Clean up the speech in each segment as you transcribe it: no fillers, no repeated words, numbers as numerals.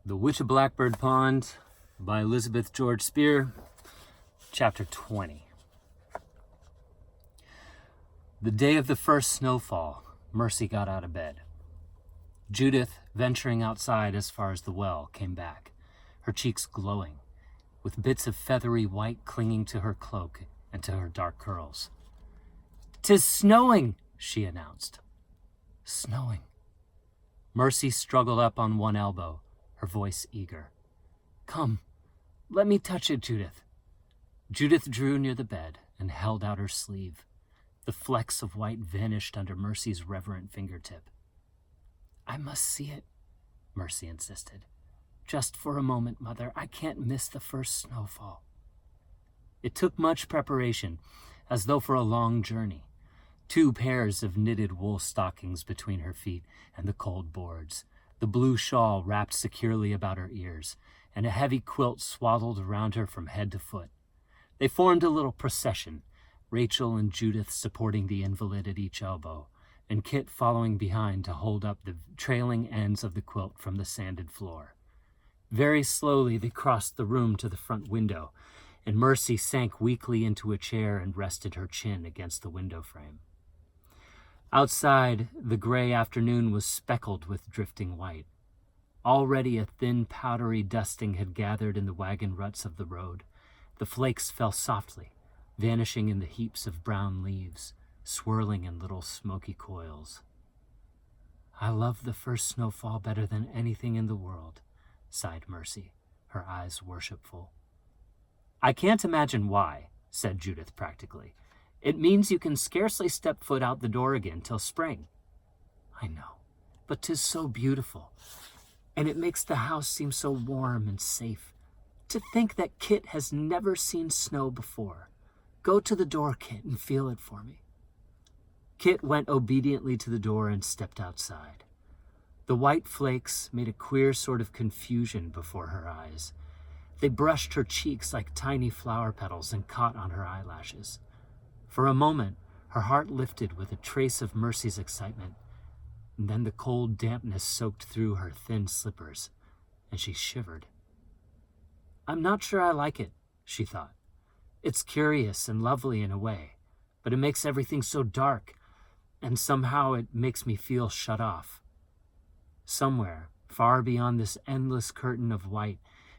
The Witch of Blackbird Pond by Elizabeth George Spear, Chapter 20. The day of the first snowfall, Mercy got out of bed. Judith, venturing outside as far as the well, came back, her cheeks glowing, with bits of feathery white clinging to her cloak and to her dark curls. "'Tis snowing," she announced. Snowing. Mercy struggled up on one elbow, her voice eager. "Come, let me touch it, Judith." Judith drew near the bed and held out her sleeve. The flecks of white vanished under Mercy's reverent fingertip. "I must see it," Mercy insisted. "Just for a moment, Mother. I can't miss the first snowfall." It took much preparation, as though for a long journey. 2 pairs of knitted wool stockings between her feet and the cold boards, the blue shawl wrapped securely about her ears, and a heavy quilt swaddled around her from head to foot. They formed a little procession, Rachel and Judith supporting the invalid at each elbow, and Kit following behind to hold up the trailing ends of the quilt from the sanded floor. Very slowly they crossed the room to the front window, and Mercy sank weakly into a chair and rested her chin against the window frame. Outside, the gray afternoon was speckled with drifting white. Already a thin, powdery dusting had gathered in the wagon ruts of the road. The flakes fell softly, vanishing in the heaps of brown leaves, swirling in little smoky coils. "I love the first snowfall better than anything in the world," sighed Mercy, her eyes worshipful. "I can't imagine why," said Judith practically. "It means you can scarcely step foot out the door again till spring." "I know, but 'tis so beautiful, and it makes the house seem so warm and safe. To think that Kit has never seen snow before. Go to the door, Kit, and feel it for me." Kit went obediently to the door and stepped outside. The white flakes made a queer sort of confusion before her eyes. They brushed her cheeks like tiny flower petals and caught on her eyelashes. For a moment, her heart lifted with a trace of Mercy's excitement, and then the cold dampness soaked through her thin slippers, and she shivered. "I'm not sure I like it," she thought. "It's curious and lovely in a way, but it makes everything so dark, and somehow it makes me feel shut off. Somewhere, far beyond this endless curtain of white,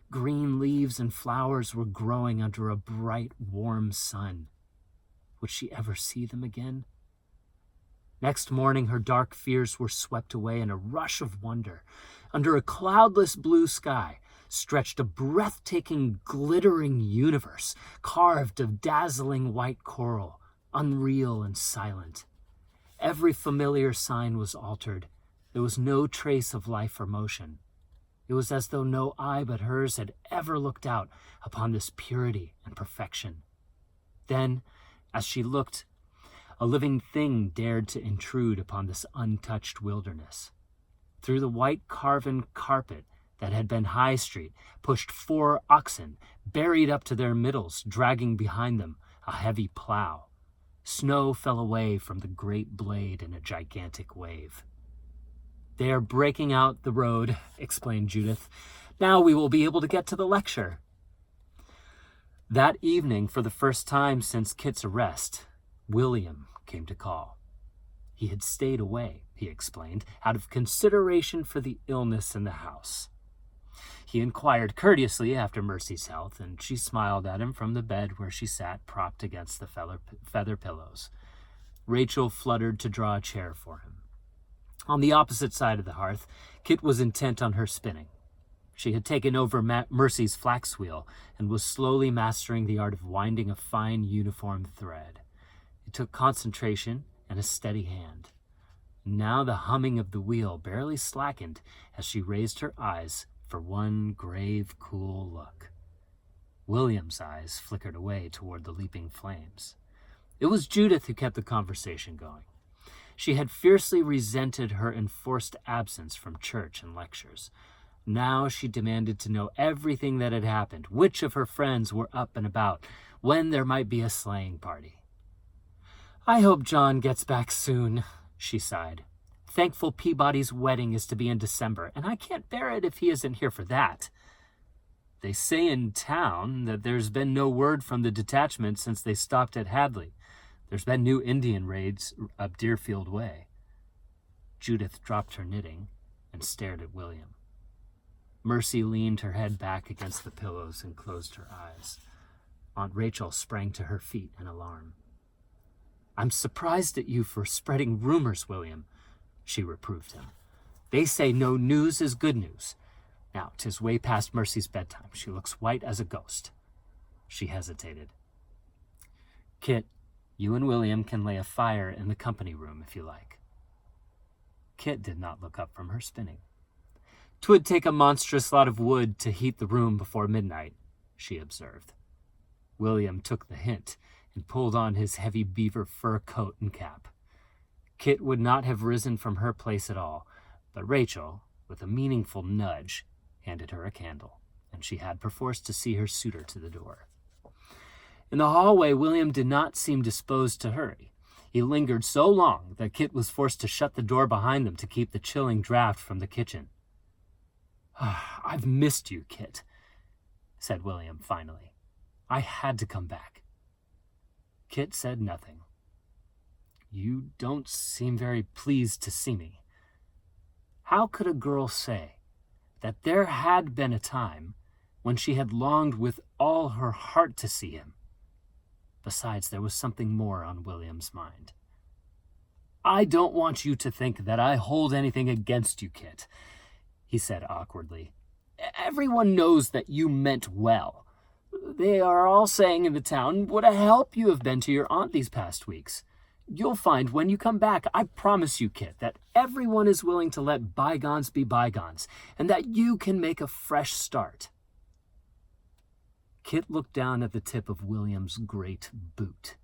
green leaves and flowers were growing under a bright, warm sun. Would she ever see them again? Next morning, her dark fears were swept away in a rush of wonder. Under a cloudless blue sky stretched a breathtaking, glittering universe, carved of dazzling white coral, unreal and silent. Every familiar sign was altered. There was no trace of life or motion. It was as though no eye but hers had ever looked out upon this purity and perfection. Then, as she looked, a living thing dared to intrude upon this untouched wilderness. Through the white carven carpet that had been High Street pushed 4 oxen, buried up to their middles, dragging behind them a heavy plow. Snow fell away from the great blade in a gigantic wave. "They are breaking out the road," explained Judith. "Now we will be able to get to the lecture." That evening, for the first time since Kit's arrest, William came to call. He had stayed away, he explained, out of consideration for the illness in the house. He inquired courteously after Mercy's health, and she smiled at him from the bed where she sat propped against the feather pillows. Rachel fluttered to draw a chair for him. On the opposite side of the hearth, Kit was intent on her spinning. She had taken over Mercy's flax wheel and was slowly mastering the art of winding a fine uniform thread. It took concentration and a steady hand. Now the humming of the wheel barely slackened as she raised her eyes for one grave, cool look. William's eyes flickered away toward the leaping flames. It was Judith who kept the conversation going. She had fiercely resented her enforced absence from church and lectures. Now she demanded to know everything that had happened, which of her friends were up and about, when there might be a sleighing party. "I hope John gets back soon," she sighed. Thankful Peabody's wedding is to be in December, and I can't bear it if he isn't here for that. They say in town that there's been no word from the detachment since they stopped at Hadley. There's been new Indian raids up Deerfield Way." Judith dropped her knitting and stared at William. Mercy leaned her head back against the pillows and closed her eyes. Aunt Rachel sprang to her feet in alarm. "I'm surprised at you for spreading rumors, William," she reproved him. "They say no news is good news. Now, 'tis way past Mercy's bedtime. She looks white as a ghost." She hesitated. "Kit, you and William can lay a fire in the company room if you like." Kit did not look up from her spinning. "'Twould take a monstrous lot of wood to heat the room before midnight," she observed. William took the hint and pulled on his heavy beaver fur coat and cap. Kit would not have risen from her place at all, but Rachel, with a meaningful nudge, handed her a candle, and she had perforce to see her suitor to the door. In the hallway, William did not seem disposed to hurry. He lingered so long that Kit was forced to shut the door behind them to keep the chilling draft from the kitchen. "I've missed you, Kit," said William finally. "I had to come back." Kit said nothing. "You don't seem very pleased to see me." How could a girl say that there had been a time when she had longed with all her heart to see him? Besides, there was something more on William's mind. "I don't want you to think that I hold anything against you, Kit," he said awkwardly. "Everyone knows that you meant well. They are all saying in the town what a help you have been to your aunt these past weeks. You'll find when you come back, I promise you, Kit, that everyone is willing to let bygones be bygones, and that you can make a fresh start." Kit looked down at the tip of William's great boot.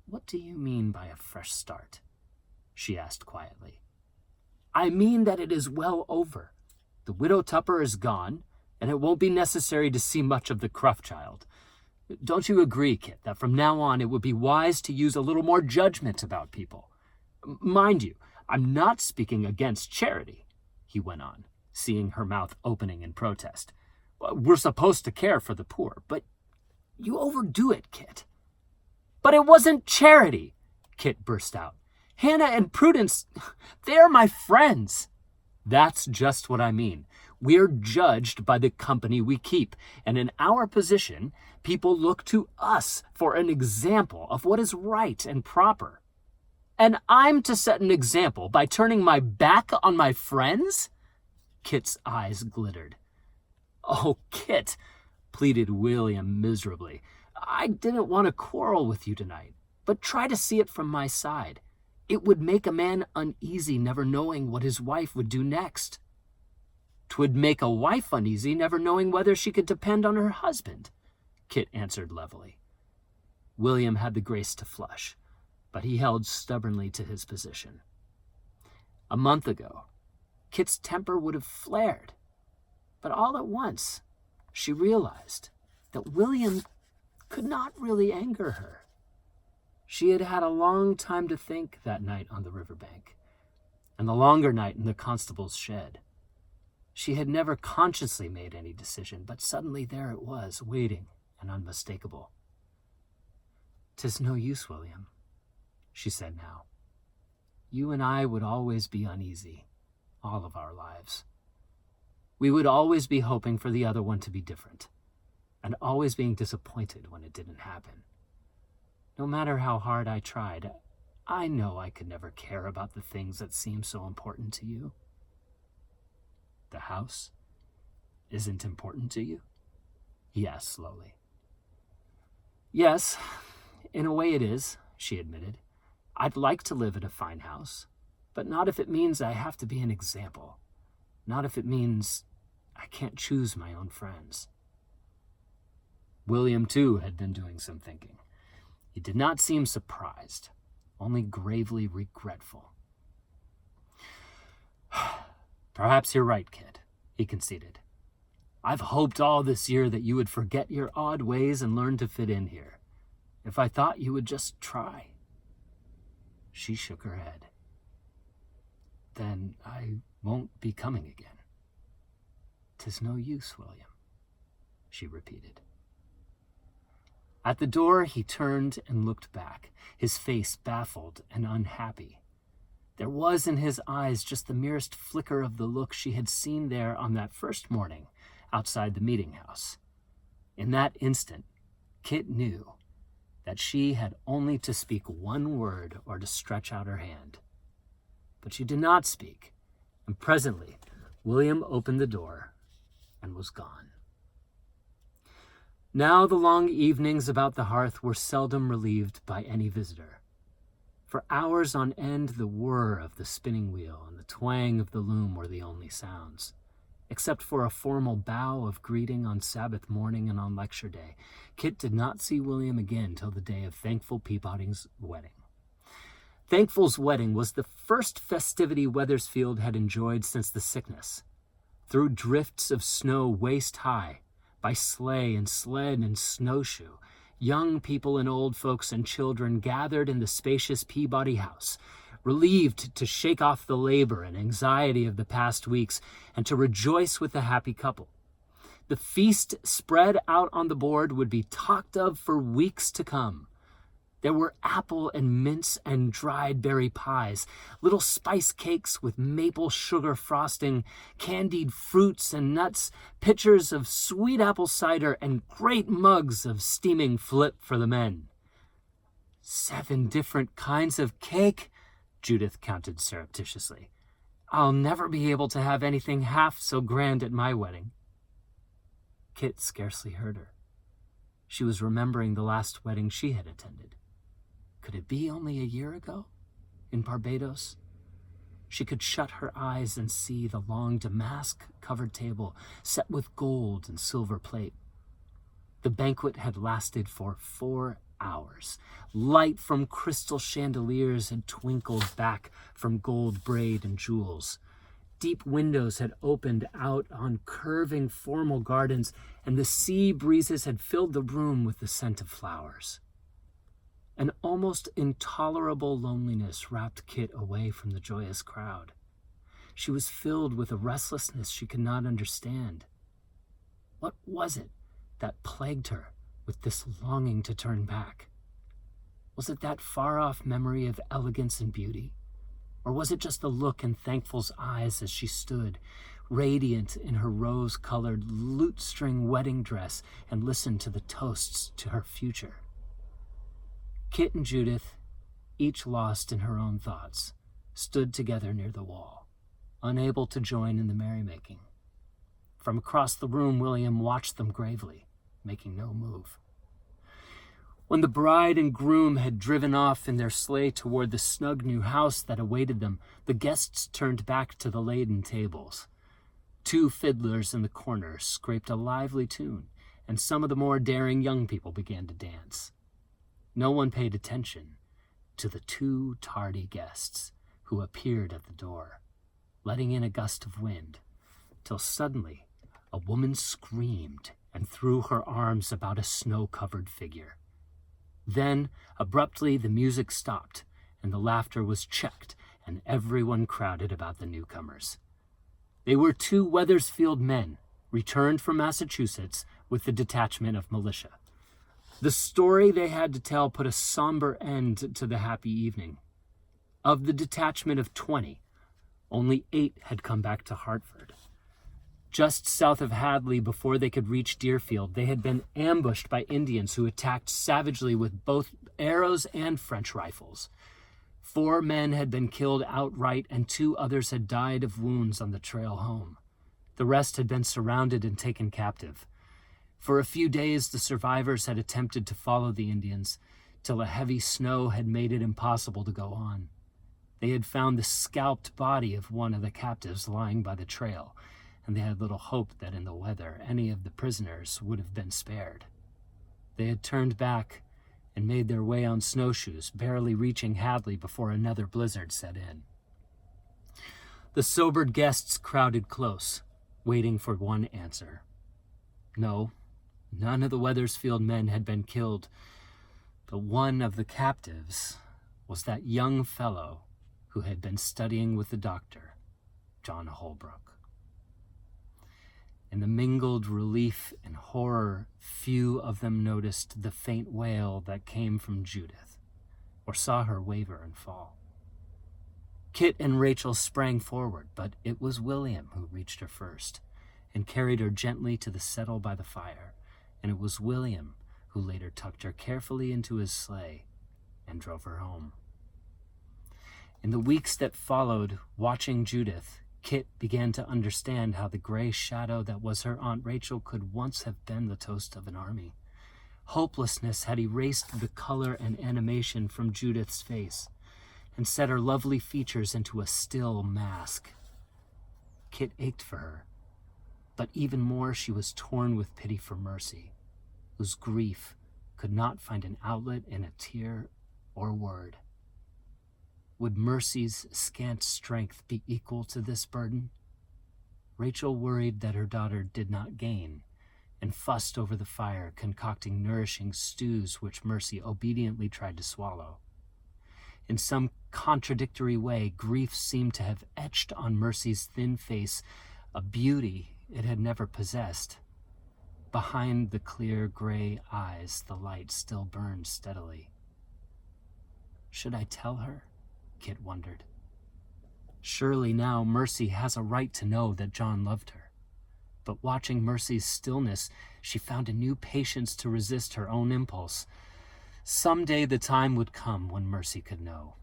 "What do you mean by a fresh start?" she asked quietly. "I mean that it is well over. The widow Tupper is gone, and it won't be necessary to see much of the Cruff child. Don't you agree, Kit, that from now on it would be wise to use a little more judgment about people? Mind you, I'm not speaking against charity," he went on, seeing her mouth opening in protest. "We're supposed to care for the poor, but you overdo it, Kit." "But it wasn't charity," Kit burst out. "Hannah and Prudence, they're my friends." "That's just what I mean. We're judged by the company we keep, and in our position, people look to us for an example of what is right and proper. And I'm to set an example by turning my back on my friends?" Kit's eyes glittered. "Oh, Kit," pleaded William miserably, "I didn't want to quarrel with you tonight, but try to see it from my side. It would make a man uneasy never knowing what his wife would do next." "'Twould make a wife uneasy never knowing whether she could depend on her husband," Kit answered levelly. William had the grace to flush, but he held stubbornly to his position. A month ago, Kit's temper would have flared, but all at once, she realized that William could not really anger her. She had had a long time to think that night on the riverbank, and the longer night in the constable's shed. She had never consciously made any decision, but suddenly there it was, waiting and unmistakable. "'Tis no use, William," she said now. "You and I would always be uneasy, all of our lives. We would always be hoping for the other one to be different, and always being disappointed when it didn't happen. No matter how hard I tried, I know I could never care about the things that seem so important to you." "The house isn't important to you?" he asked slowly. "Yes, in a way it is," she admitted. "I'd like to live in a fine house, but not if it means I have to be an example. Not if it means I can't choose my own friends." William, too, had been doing some thinking. He did not seem surprised, only gravely regretful. "Perhaps you're right, Kit," he conceded. "I've hoped all this year that you would forget your odd ways and learn to fit in here. If I thought you would just try." She shook her head. Then I won't be coming again. 'Tis no use, William, she repeated. At the door, he turned and looked back, his face baffled and unhappy. There was in his eyes just the merest flicker of the look she had seen there on that first morning outside the meeting house. In that instant, Kit knew that she had only to speak one word or to stretch out her hand. But she did not speak, and presently William opened the door and was gone. Now the long evenings about the hearth were seldom relieved by any visitor. For hours on end, the whir of the spinning wheel and the twang of the loom were the only sounds. Except for a formal bow of greeting on Sabbath morning and on lecture day, Kit did not see William again till the day of Thankful Peabody's wedding. Thankful's wedding was the first festivity Wethersfield had enjoyed since the sickness. Through drifts of snow waist-high, by sleigh and sled and snowshoe, young people and old folks and children gathered in the spacious Peabody house, relieved to shake off the labor and anxiety of the past weeks and to rejoice with the happy couple. The feast spread out on the board would be talked of for weeks to come. There were apple and mince and dried berry pies, little spice cakes with maple sugar frosting, candied fruits and nuts, pitchers of sweet apple cider, and great mugs of steaming flip for the men. 7 different kinds of cake, Judith counted surreptitiously. I'll never be able to have anything half so grand at my wedding. Kit scarcely heard her. She was remembering the last wedding she had attended. Could it be only a year ago, in Barbados? She could shut her eyes and see the long damask-covered table set with gold and silver plate. The banquet had lasted for 4 hours. Light from crystal chandeliers had twinkled back from gold braid and jewels. Deep windows had opened out on curving formal gardens, and the sea breezes had filled the room with the scent of flowers. An almost intolerable loneliness wrapped Kit away from the joyous crowd. She was filled with a restlessness she could not understand. What was it that plagued her with this longing to turn back? Was it that far-off memory of elegance and beauty? Or was it just the look in Thankful's eyes as she stood, radiant in her rose-colored lute-string wedding dress, and listened to the toasts to her future? Kit and Judith, each lost in her own thoughts, stood together near the wall, unable to join in the merrymaking. From across the room, William watched them gravely, making no move. When the bride and groom had driven off in their sleigh toward the snug new house that awaited them, the guests turned back to the laden tables. 2 fiddlers in the corner scraped a lively tune, and some of the more daring young people began to dance. No one paid attention to the 2 tardy guests who appeared at the door, letting in a gust of wind, till suddenly a woman screamed and threw her arms about a snow-covered figure. Then, abruptly, the music stopped, and the laughter was checked, and everyone crowded about the newcomers. They were 2 Wethersfield men, returned from Massachusetts with the detachment of militia. The story they had to tell put a somber end to the happy evening. Of the detachment of 20, only 8 had come back to Hartford. Just south of Hadley, before they could reach Deerfield, they had been ambushed by Indians who attacked savagely with both arrows and French rifles. 4 men had been killed outright, and 2 others had died of wounds on the trail home. The rest had been surrounded and taken captive. For a few days, the survivors had attempted to follow the Indians, till a heavy snow had made it impossible to go on. They had found the scalped body of one of the captives lying by the trail, and they had little hope that in the weather any of the prisoners would have been spared. They had turned back and made their way on snowshoes, barely reaching Hadley before another blizzard set in. The sobered guests crowded close, waiting for one answer. No, none of the Wethersfield men had been killed, but one of the captives was that young fellow who had been studying with the doctor, John Holbrook. In the mingled relief and horror, few of them noticed the faint wail that came from Judith, or saw her waver and fall. Kit and Rachel sprang forward, but it was William who reached her first and carried her gently to the settle by the fire, and it was William who later tucked her carefully into his sleigh and drove her home. In the weeks that followed, watching Judith, Kit began to understand how the gray shadow that was her Aunt Rachel could once have been the toast of an army. Hopelessness had erased the color and animation from Judith's face and set her lovely features into a still mask. Kit ached for her, but even more she was torn with pity for Mercy, whose grief could not find an outlet in a tear or word. Would Mercy's scant strength be equal to this burden? Rachel worried that her daughter did not gain, and fussed over the fire, concocting nourishing stews which Mercy obediently tried to swallow. In some contradictory way, grief seemed to have etched on Mercy's thin face a beauty it had never possessed. Behind the clear gray eyes, the light still burned steadily. Should I tell her? Kit wondered. Surely now Mercy has a right to know that John loved her. But watching Mercy's stillness, she found a new patience to resist her own impulse. Someday the time would come when Mercy could know.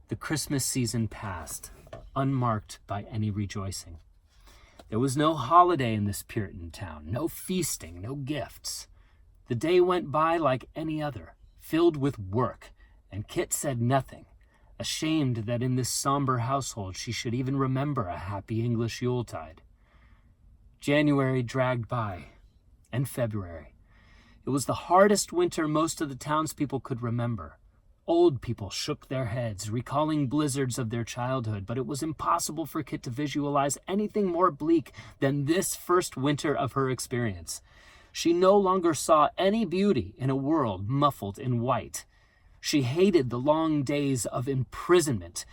The Christmas season passed, unmarked by any rejoicing. There was no holiday in this Puritan town, no feasting, no gifts. The day went by like any other, filled with work, and Kit said nothing, ashamed that in this somber household she should even remember a happy English Yuletide. January dragged by, and February. It was the hardest winter most of the townspeople could remember. Old people shook their heads, recalling blizzards of their childhood, but it was impossible for Kit to visualize anything more bleak than this first winter of her experience. She no longer saw any beauty in a world muffled in white. She hated the long days of imprisonment,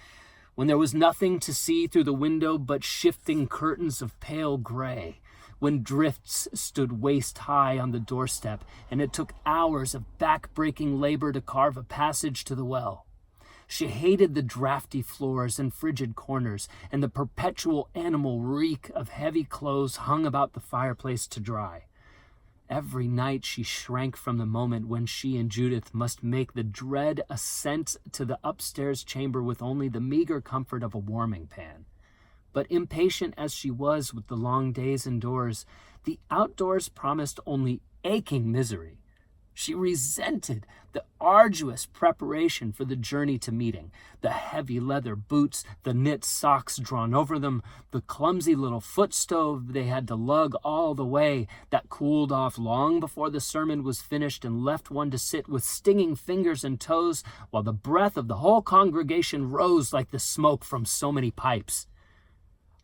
when there was nothing to see through the window but shifting curtains of pale gray, when drifts stood waist-high on the doorstep, and it took hours of back-breaking labor to carve a passage to the well. She hated the drafty floors and frigid corners, and the perpetual animal reek of heavy clothes hung about the fireplace to dry. Every night she shrank from the moment when she and Judith must make the dread ascent to the upstairs chamber with only the meager comfort of a warming pan. But impatient as she was with the long days indoors, the outdoors promised only aching misery. She resented the arduous preparation for the journey to meeting, the heavy leather boots, the knit socks drawn over them, the clumsy little foot stove they had to lug all the way that cooled off long before the sermon was finished and left one to sit with stinging fingers and toes while the breath of the whole congregation rose like the smoke from so many pipes.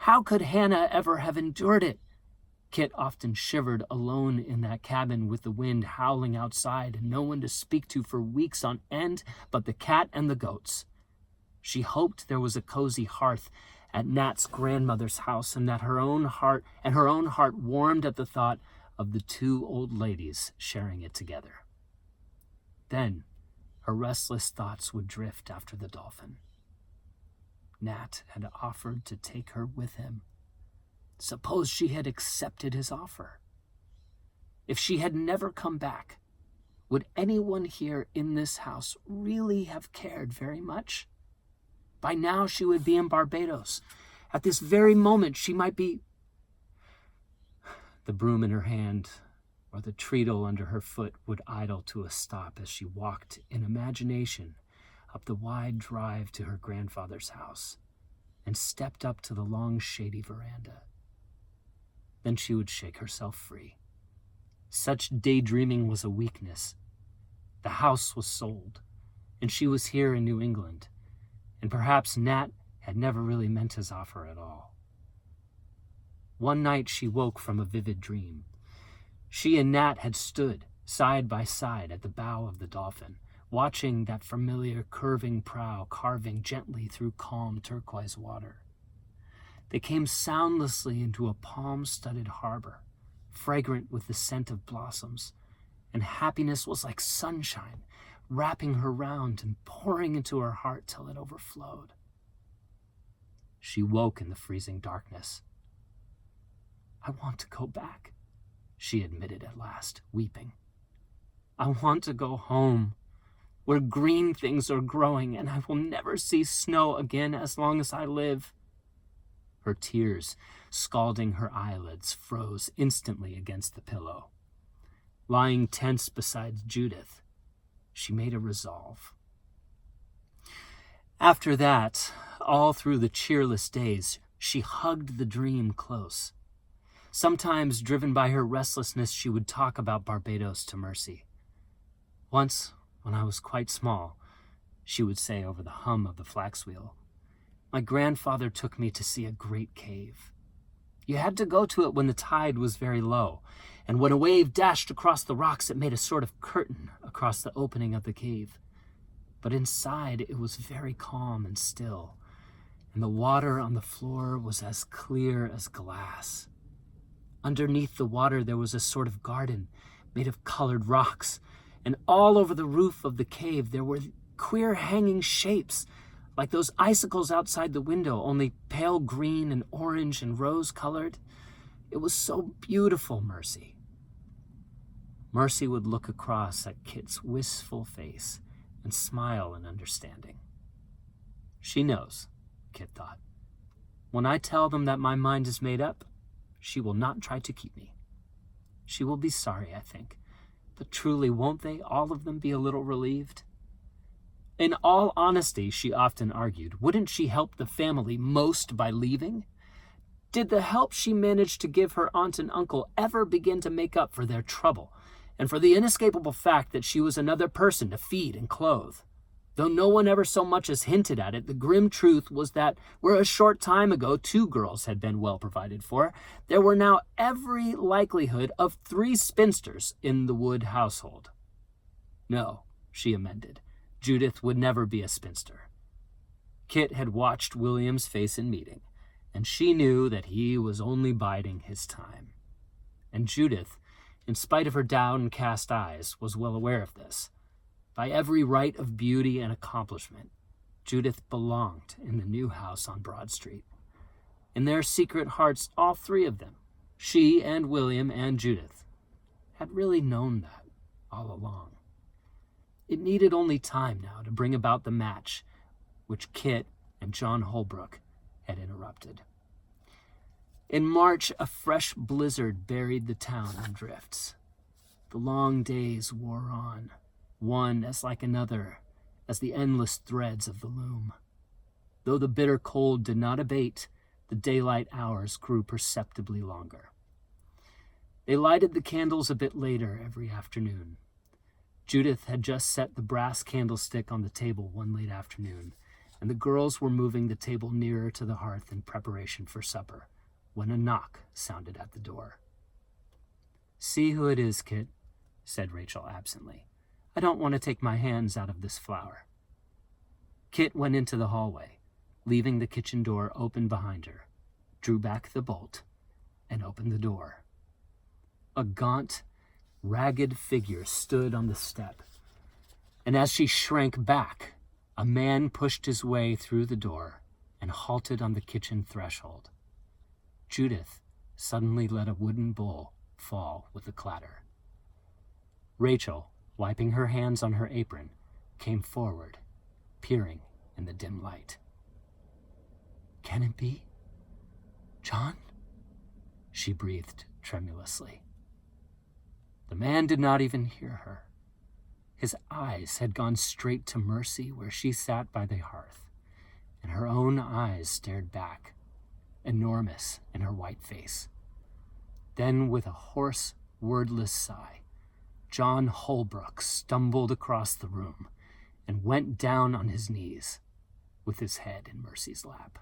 How could Hannah ever have endured it? Kit often shivered alone in that cabin with the wind howling outside and no one to speak to for weeks on end but the cat and the goats. She hoped there was a cozy hearth at Nat's grandmother's house and that her own heart warmed at the thought of the two old ladies sharing it together. Then her restless thoughts would drift after the dolphin. Nat had offered to take her with him. Suppose she had accepted his offer. If she had never come back, would anyone here in this house really have cared very much? By now she would be in Barbados. At this very moment she might be... The broom in her hand or the treadle under her foot would idle to a stop as she walked in imagination up the wide drive to her grandfather's house and stepped up to the long shady veranda. Then she would shake herself free. Such daydreaming was a weakness. The house was sold, and she was here in New England, and perhaps Nat had never really meant his offer at all. One night she woke from a vivid dream. She and Nat had stood side by side at the bow of the Dolphin, watching that familiar curving prow carving gently through calm turquoise water. They came soundlessly into a palm-studded harbor, fragrant with the scent of blossoms, and happiness was like sunshine, wrapping her round and pouring into her heart till it overflowed. She woke in the freezing darkness. "I want to go back," she admitted at last, weeping. "I want to go home, where green things are growing, and I will never see snow again as long as I live." Her tears, scalding her eyelids, froze instantly against the pillow. Lying tense beside Judith, she made a resolve. After that, all through the cheerless days, she hugged the dream close. Sometimes, driven by her restlessness, she would talk about Barbados to Mercy. "Once, when I was quite small," she would say over the hum of the flax wheel, "my grandfather took me to see a great cave. You had to go to it when the tide was very low, and when a wave dashed across the rocks, it made a sort of curtain across the opening of the cave. But inside it was very calm and still, and the water on the floor was as clear as glass. Underneath the water there was a sort of garden made of colored rocks, and all over the roof of the cave there were queer hanging shapes, like those icicles outside the window, only pale green and orange and rose-colored. It was so beautiful, Mercy." Mercy would look across at Kit's wistful face and smile in understanding. "She knows," Kit thought. "When I tell them that my mind is made up, she will not try to keep me. She will be sorry, I think, but truly won't they, all of them, be a little relieved?" In all honesty, she often argued, wouldn't she help the family most by leaving? Did the help she managed to give her aunt and uncle ever begin to make up for their trouble, and for the inescapable fact that she was another person to feed and clothe? Though no one ever so much as hinted at it, the grim truth was that where a short time ago 2 girls had been well provided for, there were now every likelihood of 3 spinsters in the Wood household. No, she amended, Judith would never be a spinster. Kit had watched William's face in meeting, and she knew that he was only biding his time. And Judith, in spite of her downcast eyes, was well aware of this. By every right of beauty and accomplishment, Judith belonged in the new house on Broad Street. In their secret hearts, all 3 of them, she and William and Judith, had really known that all along. It needed only time now to bring about the match which Kit and John Holbrook had interrupted. In March, a fresh blizzard buried the town in drifts. The long days wore on, one as like another, as the endless threads of the loom. Though the bitter cold did not abate, the daylight hours grew perceptibly longer. They lighted the candles a bit later every afternoon. Judith had just set the brass candlestick on the table one late afternoon, and the girls were moving the table nearer to the hearth in preparation for supper, when a knock sounded at the door. "See who it is, Kit," said Rachel absently. "I don't want to take my hands out of this flour." Kit went into the hallway, leaving the kitchen door open behind her, drew back the bolt, and opened the door. A gaunt, ragged figure stood on the step, and as she shrank back, a man pushed his way through the door and halted on the kitchen threshold. Judith suddenly let a wooden bowl fall with a clatter. Rachel, wiping her hands on her apron, came forward, peering in the dim light. "Can it be? John?" she breathed tremulously. The man did not even hear her. His eyes had gone straight to Mercy where she sat by the hearth, and her own eyes stared back, enormous in her white face. Then, with a hoarse, wordless sigh, John Holbrook stumbled across the room and went down on his knees with his head in Mercy's lap.